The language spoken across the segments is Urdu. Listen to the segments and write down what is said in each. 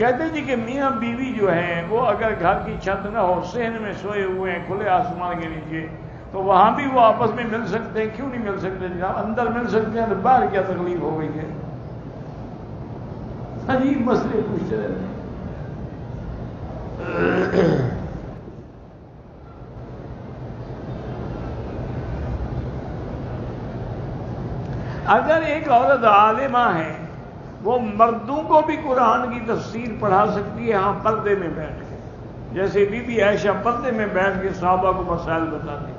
کہتے جی کہ میاں بیوی جو ہیں وہ اگر گھر کی چھت نہ ہو، صحن میں سوئے ہوئے ہیں کھلے آسمان کے نیچے، تو وہاں بھی وہ آپس میں مل سکتے ہیں؟ کیوں نہیں مل سکتے؟ جہاں اندر مل سکتے ہیں تو باہر کیا تکلیف ہو گئی ہے؟ عجیب مسئلے پوچھتے رہتے ہیں۔ اگر ایک عورت عالمہ ہے، وہ مردوں کو بھی قرآن کی تفسیر پڑھا سکتی ہے، ہاں پردے میں بیٹھ کے، جیسے بی بی عائشہ پردے میں بیٹھ کے صحابہ کو مسائل بتاتی۔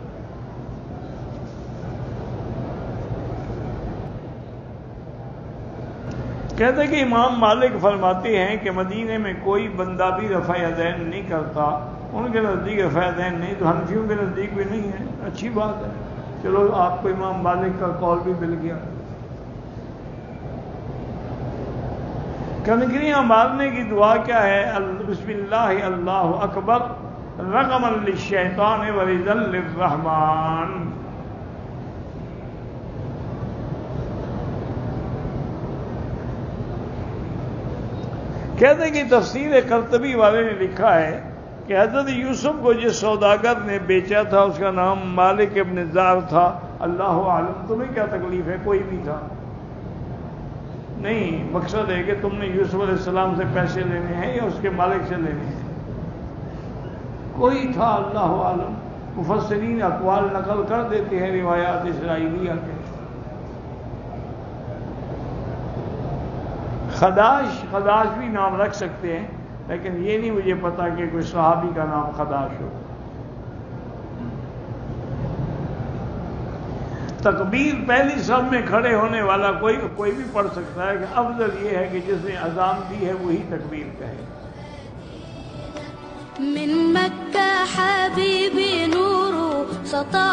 کہتے کہ امام مالک فرماتے ہیں کہ مدینے میں کوئی بندہ بھی رفع یدین نہیں کرتا، ان کے نزدیک رفع یدین نہیں، تو حنفیوں کے نزدیک بھی نہیں ہے۔ اچھی بات ہے، چلو آپ کو امام مالک کا قول بھی مل گیا۔ کنکریاں مارنے کی دعا کیا ہے؟ بسم اللہ اللہ اکبر رغما للشیطان ورضا للرحمن۔ کہتے ہیں کہ تفسیر قرطبی والے نے لکھا ہے کہ حضرت یوسف کو جس سوداگر نے بیچا تھا اس کا نام مالک ابن زار تھا۔ اللہ عالم، تمہیں کیا تکلیف ہے؟ کوئی بھی تھا نہیں، مقصد ہے کہ تم نے یوسف علیہ السلام سے پیسے لینے ہیں یا اس کے مالک سے لینے ہیں؟ کوئی تھا، اللہ عالم۔ مفسرین اقوال نقل کر دیتے ہیں روایات اسرائیلیہ کے۔ خداش بھی نام رکھ سکتے ہیں، لیکن یہ نہیں مجھے پتا کہ کوئی صحابی کا نام خداش ہو۔ تکبیر پہلی صف میں کھڑے ہونے والا کوئی بھی پڑھ سکتا ہے، کہ افضل یہ ہے کہ جس نے اذان دی ہے وہی تکبیر کہے۔ من مکہ حبیبی نور سطع